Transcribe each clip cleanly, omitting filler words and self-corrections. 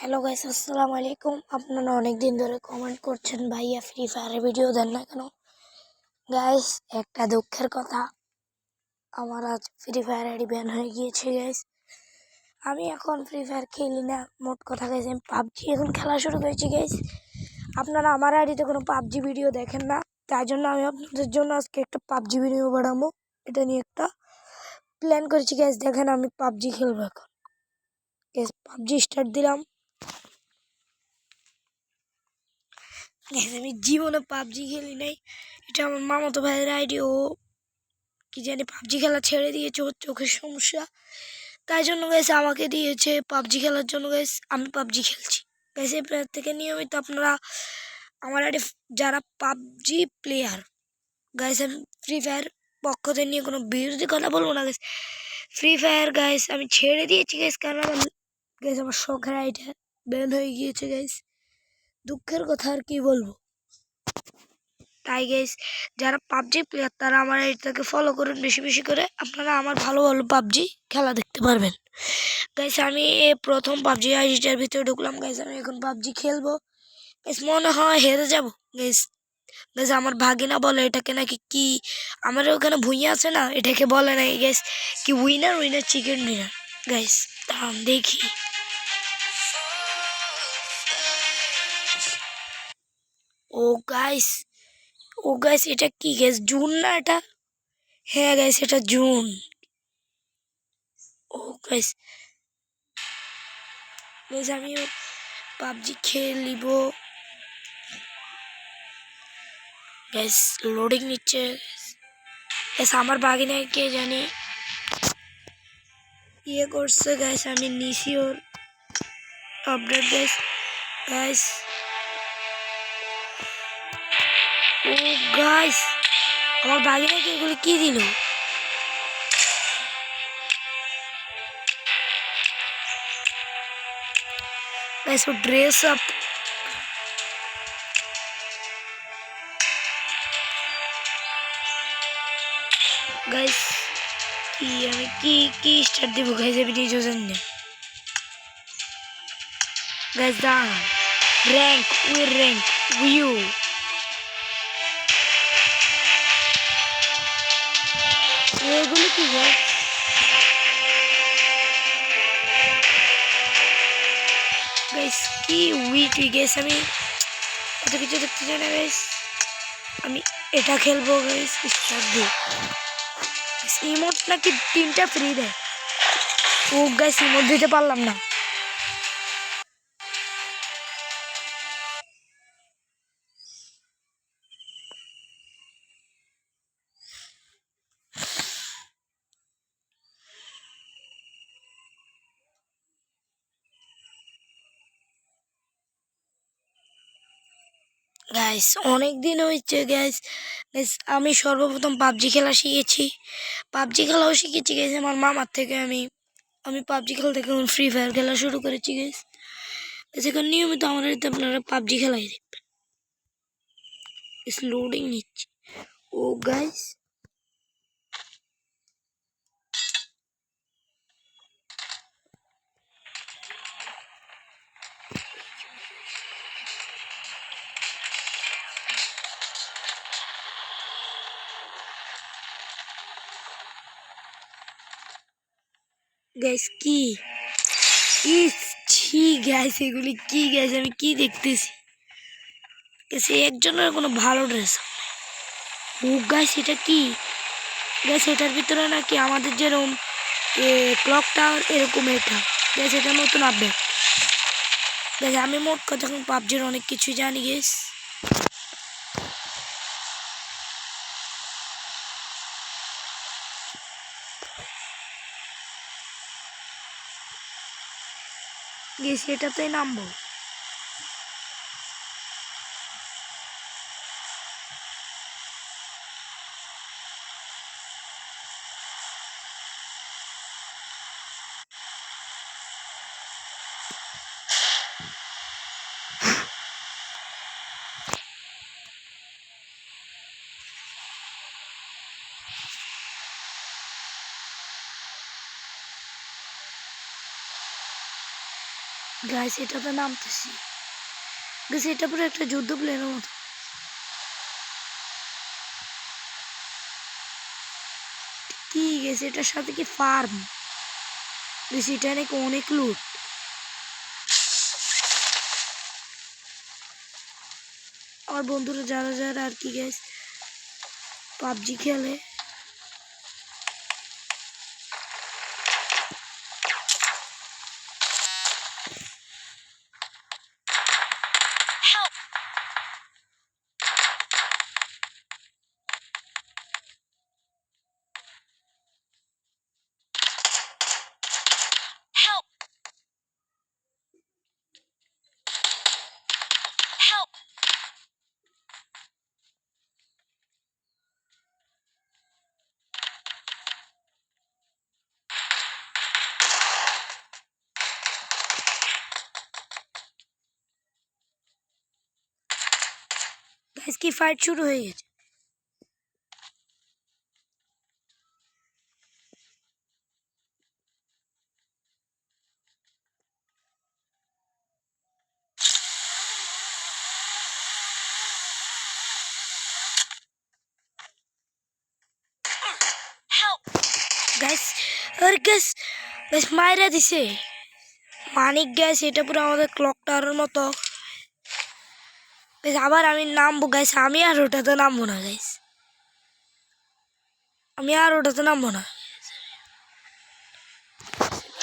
Hello guys, আসসালামু আলাইকুম। আপনারা অনেক দিন ধরে কমেন্ট করছেন ভাইয়া ফ্রি ফায়ারের ভিডিও দেন না কেন। গাইস, একটা দুঃখের কথা, আমার আজ ফ্রি ফায়ার আইডি ব্যান হয়ে গিয়েছে গাইস। আমি এখন ফ্রি ফায়ার খেলি না, মোট কথা গাইস আমি পাবজি এখন খেলা শুরু করেছি গাইস। আপনারা আমার আইডিতে কোনো পাবজি ভিডিও দেখেন না, তাই জন্য আমি আপনাদের জন্য আজকে একটা পাবজি ভিডিও বানাবো। এটা নিয়ে একটা প্ল্যান করেছি গাইস। দেখেন আমি পাবজি খেলবো এখন গাইস। পাবজি স্টার্ট দিলাম। আমি জীবনে পাবজি খেলি নাই, এটা আমার মামাতো ভাইয়ের আইডি। ও কি জানি পাবজি খেলা ছেড়ে দিয়েছে, ওর চোখের সমস্যা, তাই জন্য গেছে আমাকে দিয়েছে পাবজি খেলার জন্য। গেছে আমি পাবজি খেলছি গেছে। এরপর থেকে নিয়মিত আপনারা আমার আইডি যারা পাবজি প্লেয়ার গাইস, আমি ফ্রি ফায়ার পক্ষ থেকে নিয়ে কোনো বিরোধী কথা বলবো না গাইস। ফ্রি ফায়ার গাইস আমি ছেড়ে দিয়েছি গাইস, কারণ আমার শখের আইডি ব্যান হয়ে গিয়েছে গাইস। দুঃখের কথা, আর কি বলবো। তাই গাইস, যারা পাবজি প্লেয়ার তারা আমার এটাকে ফলো করুন বেশি বেশি করে। আপনারা আমার ভালো ভালো পাবজি খেলা দেখতে পারবেন গাইস। আমি প্রথম পাবজি আইডিটার ভিতরে ঢুকলাম গাইস। আমি এখন পাবজি খেলবো গাইস। মনে হয় হেরে যাব গাইস। গাইস আমার ভাগিনা বলে এটাকে নাকি কি, আমার ওখানে ভুঁইয়া আছে না, এটাকে বলে নাকি গাইস কি winner winner chicken dinner guys. দাঁড়ান দেখি। ও গাইস, এটা কি গাইস, জুন না এটা? হ্যাঁ গাইস, এটা জুন। ও গাইস, আমিও পাবজি খেলিব গাইস। লোডিং নিচ্ছে গাইস। আমার বাগিনা কে জানি ইয়ে করছে গাইস, আমি নিছি ওর আপডেট গাইস। গাইস ও গাইস, আমার বাগিনাকে এগুলো কি দিল গাইস? ও ড্রেস আপ গাইস। কি আমি কি কি স্টার্ট দিব গাইস, আমি নিজেও জানি না গাইস। দাঁড়ান, র্যাঙ্ক উইউ এগুলো কি গাইস? গাইস কি উইটুই গাইস, আমি এত কিছু দেখতে চাই না গাইস। আমি এটা খেলবো গাইস। স্টার্ট দিই। ইমোট নাকি 3টা ফ্রি দেয়। ও গাইস ইমোট দিতে পারলাম না গাইস। অনেক দিন হয়েছে গাইস। আমি সর্বপ্রথম পাবজি খেলা শিখেছি, পাবজি খেলাও শিখেছি গাইস আমার মামার থেকে। আমি আমি পাবজি খেলতে এখন ফ্রি ফায়ার খেলা শুরু করেছি গাইস। এখন নিয়মিত আমার বাড়িতে আপনারা পাবজি খেলাই দেখবেন। লোডিং নিচ্ছে। ও গাইস, গাইস কি ছি গাইস, এগুলি কি গাইস, আমি কি দেখতেছি গাইস? একজনের কোনো ভালো ড্রেস। ও গাইস এটা কি গাইস? এটার ভিতরে নাকি আমাদের যেরকম ক্লক টাওয়ার এরকম এটা গাইস। এটা নতুন আপডেট গাইস। আমি মোট কথা এখন পাবজির অনেক কিছু জানি গাইস। গাইস এটাতেই নামবো। গাইস এটাতে নামতেছি। গাইস এটা পুরো একটা যুদ্ধ প্লেনের মতো। কি গেছে এটার সাথে কি ফার্ম? গাইস এটা নাকি অনেক লুট। আমার বন্ধুরা যারা যারা আর কি গাইস পাবজি খেলে, গাইস কি ফাইট শুরু হয়ে গেছে। গাইস আর গাইস গাইস মাইরা দিছে মানিক। গাইস এটা পুরো আমাদের ক্লক টাওয়ারের মতো। গাইস আবার আমি নামবো গাইস, আমি আর ওটাতে নামবো না গাইস, আমি আর ওটাতে নামবো না।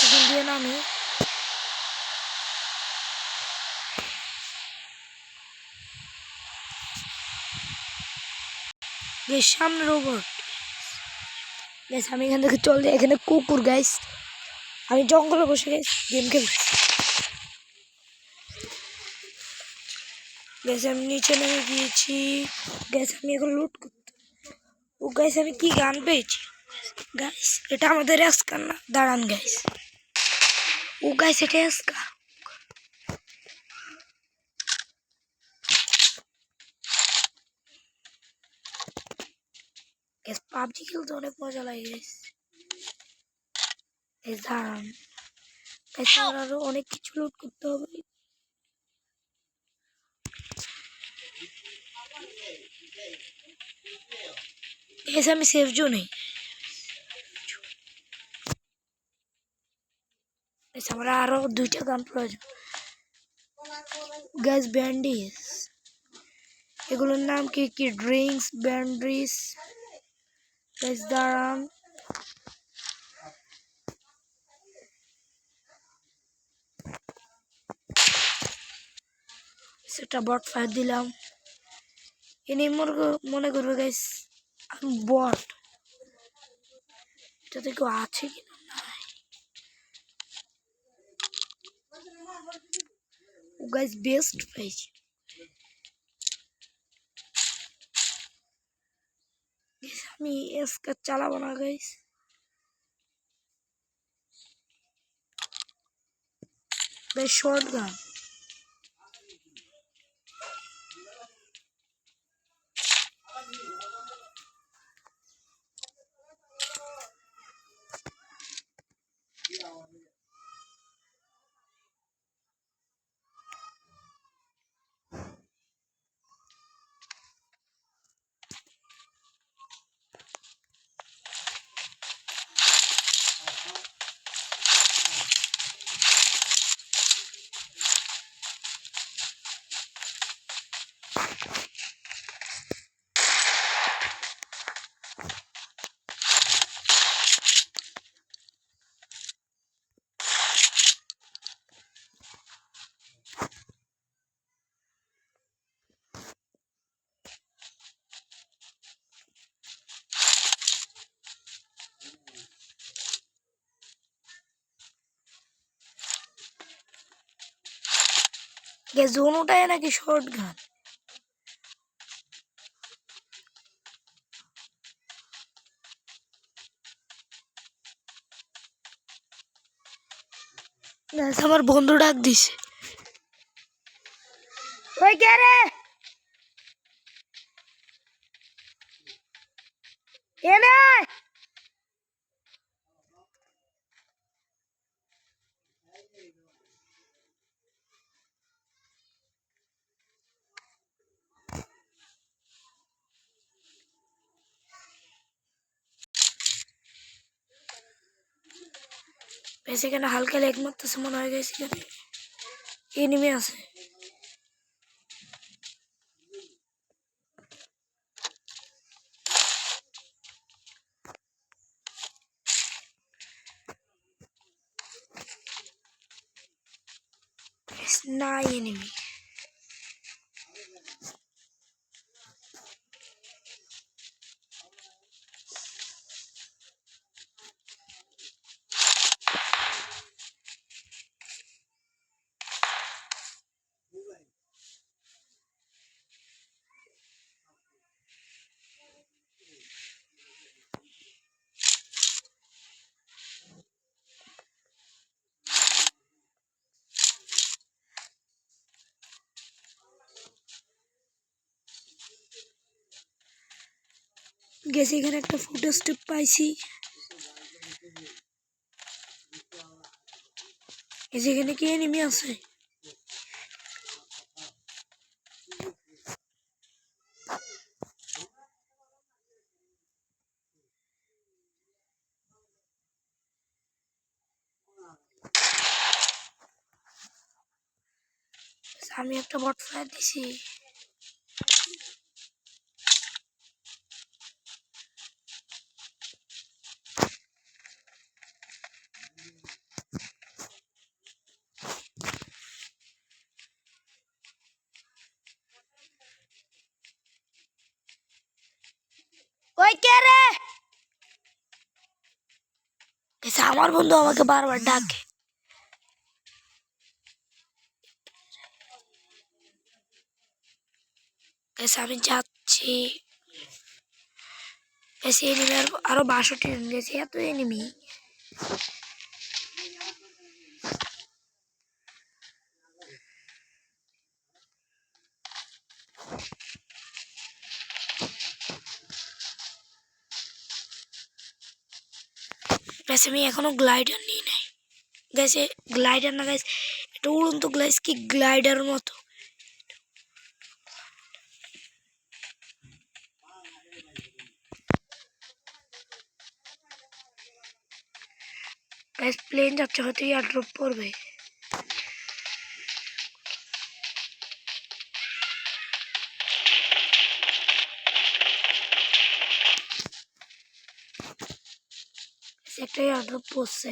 এখান দিয়ে নামি গাইস, সামনে রোবট। গাইস আমি এখান থেকে চল যাই, এখানে কুকুর গাইস, আমি জঙ্গলে বসে গাইস গেম খেলছি। গাইস আমি নিচে নেমে গিয়েছি। গাইস আমি এখন লুট করতে। ও গাইস আমি কি গান পেয়েছি গাইস, এটা আমাদের এসকার না, দাঁড়ান গাইস। ও গাইস এটা এসকার। গাইস পাবজি খেলতে অনেক মজা লাগে গাইস। গাইস দাঁড়ান গাইস, আমার আরো অনেক কিছু লুট করতে হবে। গাইস আমি সেফ জোনে। গাইস আমার আরো 2টা গান প্রয়োজন। গাইস ব্যান্ডিজ, এগুলোর নাম কি কি? Drinks, bandage. গাইস দাঁড়ান সেটা বট ফায়ার দিলাম। এনে মনে করবে গাইস আমি বট। এটাতে কেউ আছে কিনা নাই। ও গাইস বেস্ট পাইছি। আমি এসকা চালাবো না guys. Guys shotgun. Guys জোনটায় নাকি শর্ট গান। গাইস আমার বন্ধু ডাক দিছে। ওই কে রে? এনে এখানে হালকা লেগ মারতেছে মনে হয় গেছে এখানে এনিমি আছে। না এনিমি গেছে। এখানে একটা ফুটেজ টিপ পাইছি। এখানে কি এনিমি আছে? আমি একটা বট ফায়ার দিছি। ওই কে রে? আমার বন্ধু আমাকে বারবার ডাকে। আমি যাচ্ছি। এনিমি আরো 62 জন গেছে। এত এনিমি আমি এখনো গ্লাইডার নিয়ে নাই। গেছে গ্লাইডার না গেছে এটা উড়ন্ত গ্লাইস কি গ্লাইডার মতো। প্লেন যাচ্ছে হয়তো এয়ারড্রপ পড়বে। একটা এয়ারড্রপ পড়ছে।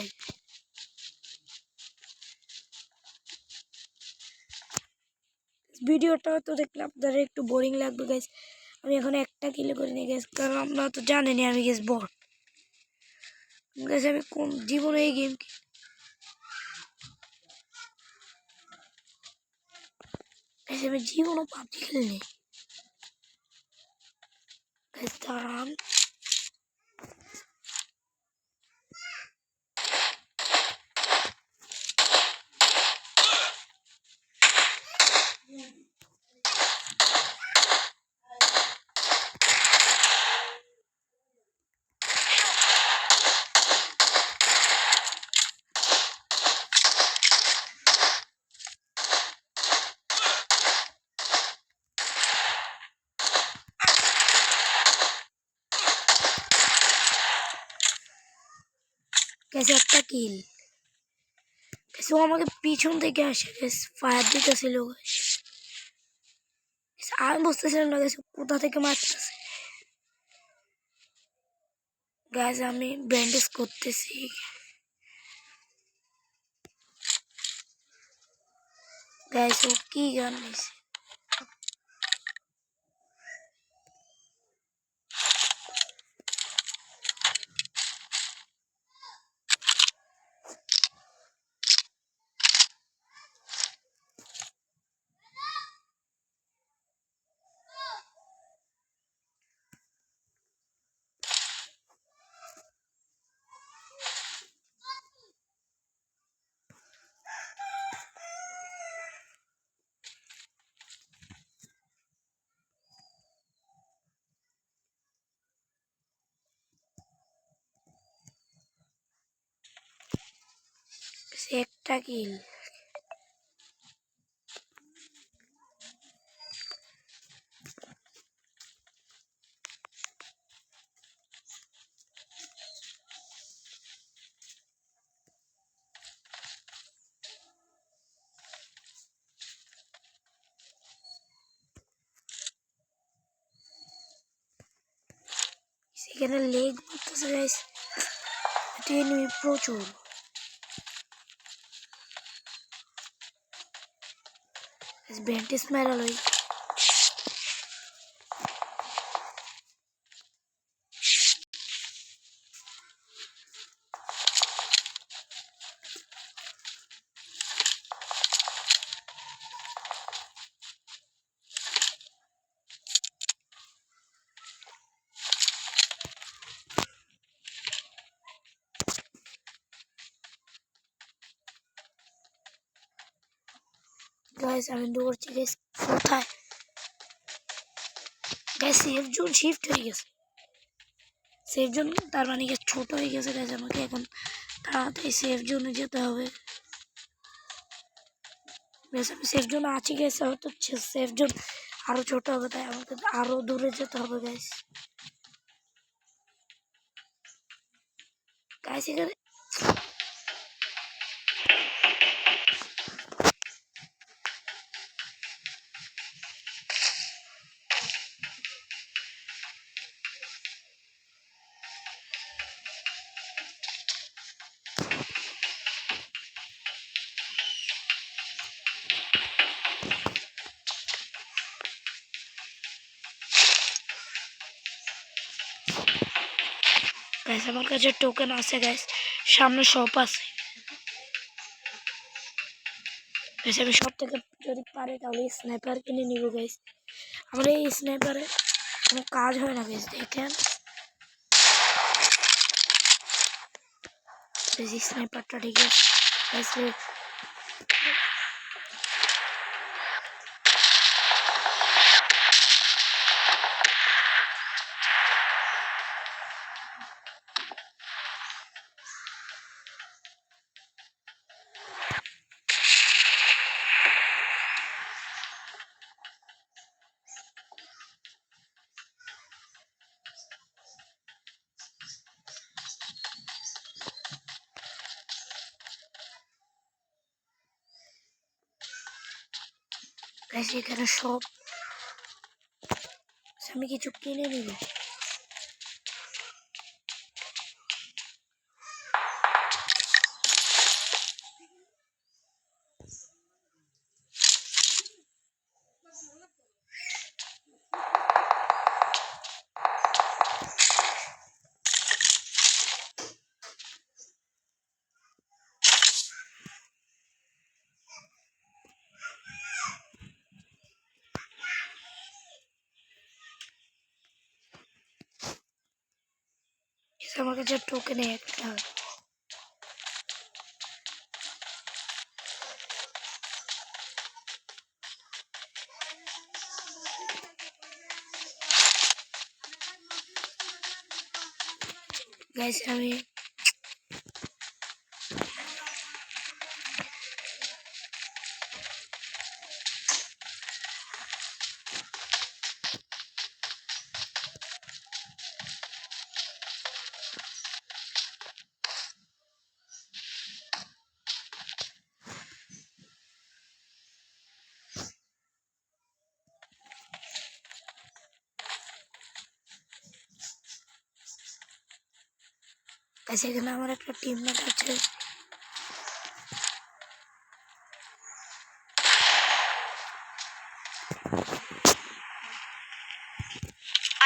ভিডিওটা তো দেখলে আপনাদের একটু বোরিং লাগবে গাইস। আমি এখন একটা কিলো করে নিয়ে গেছি কারণ আপনারা তো জানেনই আমি গেছি বট। গেছে আমি কোন জীবনে এই গেম আমি জীবনও পাবজি খেলিনি। দাঁড়ান গেছে একটা কিল। গেছে ও আমাকে পিছন থেকে আসে গেছে ফায়ার দিতেছিল। আমি বুঝতেছিলাম না গেছে কোথা থেকে মারতেছে। গাইজ আমি ব্যান্ডেজ করতেছি। গাইজ ও কি গান নিছে? একটা কিল। এখানে লেগ মারতেছে গাইস, এনিমি প্রচুর। বেন্টিস মেরা লই। গাইস আমি দৌড়ছি গাইস, কোথায় গাইস? সেফ জোন শিফট হয়ে গেছে। সেফ জোন তার মানে কি ছোট হয়ে গেছে গাইস, আমাকে এখন তাড়াতাড়ি সেফ জোনে যেতে হবে। গাইস আমি সেফ জোনে আছি গাইস, হয়তো সেফ জোন আরো ছোট হবে, তাই আমাকে আরো দূরে যেতে হবে গাইস। গাইস এখানে গাইস আমার কাছে টোকেন আছে গাইস, সামনে শপ আছে গাইস। আমি সব থেকে যদি পারি তাহলে স্নাইপার কিনে নিব গাইস। আমার এই স্নাইপারে কোনো কাজ হয় না গাইস, দেখেন স্নাইপারটা ঠিক আছে গাইস। গাইস এখানে সব আমি কিছু কিনে নিব। আমার কাছে টোকেন একটা। গাইস আমি গাইস এখানে আমার একটা টিমমেট আছে।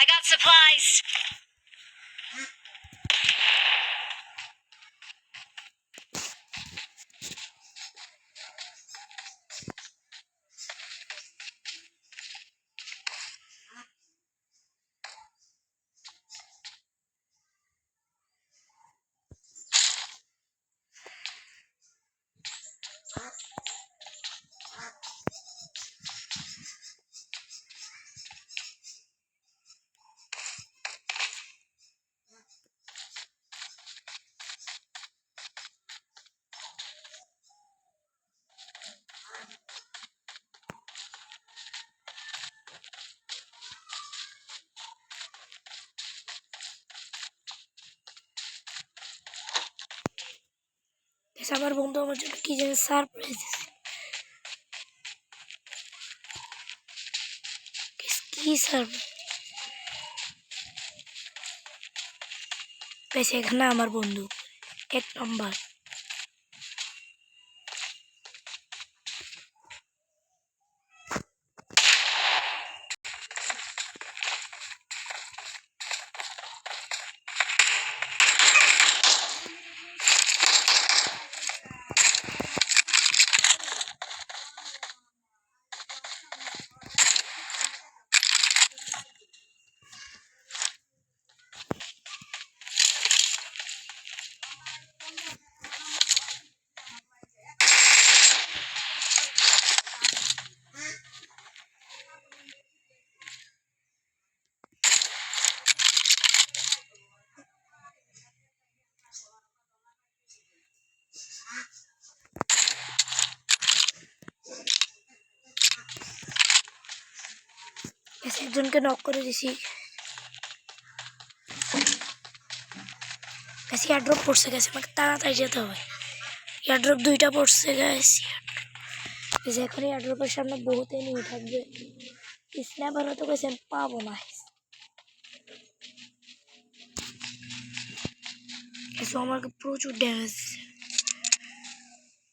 I got supplies. গাইস আমার বন্ধু আমার জন্য কি যেন সারপ্রাইজ দিছে। গাইস কি সারপ্রাইজ? পেছে এখানে আমার বন্ধু 1 নম্বর। একজনকে নক করে দিছি। এয়ারড্রপ পড়ছে গেছে, আমাকে তাড়াতাড়ি যেতে হবে। এয়ারড্রপ 2টা পড়ছে গেছে। এখন এয়ারড্রপের সামনে বহুত এনিমি থাকবে। স্ন্যাপার হয়তো গেছে পাবো না। আমার প্রচুর ড্যামেজ।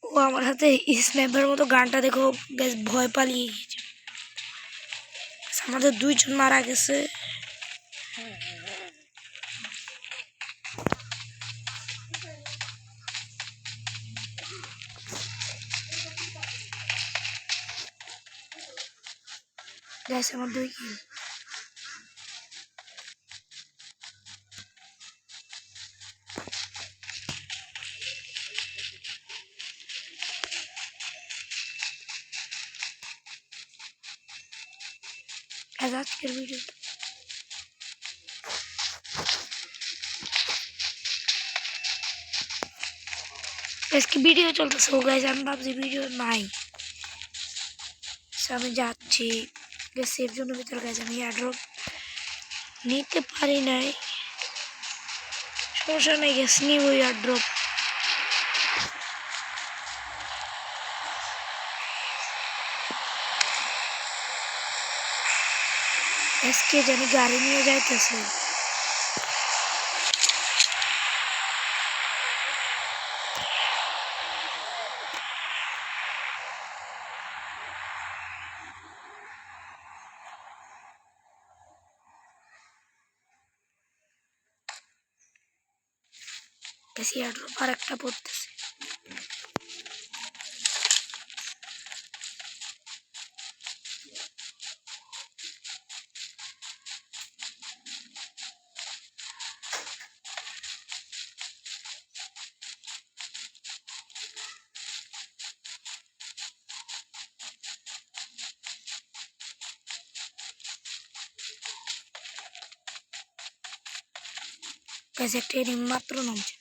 ও আমার হাতে স্ন্যাপার মতো গানটা দেখো বেশ ভয় পালিয়ে গেছে। আমাদের 2 জন মারা গেছে। গেছে আমার 2 কিল। আজকের ভিডিও আজকে ভিডিও চলতেছে। ও গাইজ আমি ভাবছি ভিডিও নাই, আমি যাচ্ছি সেফ জোনের ভিতরে। গাইজ আমি এয়ারড্রপ নিতে পারি নাই, সমস্যা নেই, গেছে নিব এয়ারড্রপ। আজকে জানি গাড়ি নিয়ে যাইতেছে। এয়ারড্রপ আর একটা পড়তেছে। একটা এনিমি মাত্র নামছে।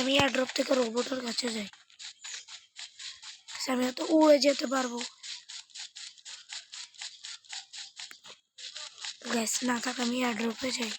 আমি এয়ারড্রপ থেকে রোবটের কাছে যাই। আমি হয়তো উড়ে যেতে পারবো। গ্যাস না থাক, আমি এয়ারড্রপে যাই।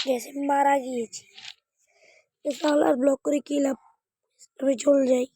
গেছে মারা গিয়েছি। তাহলে আর ব্লগ করে কী লাভ, আমি চলে যাই।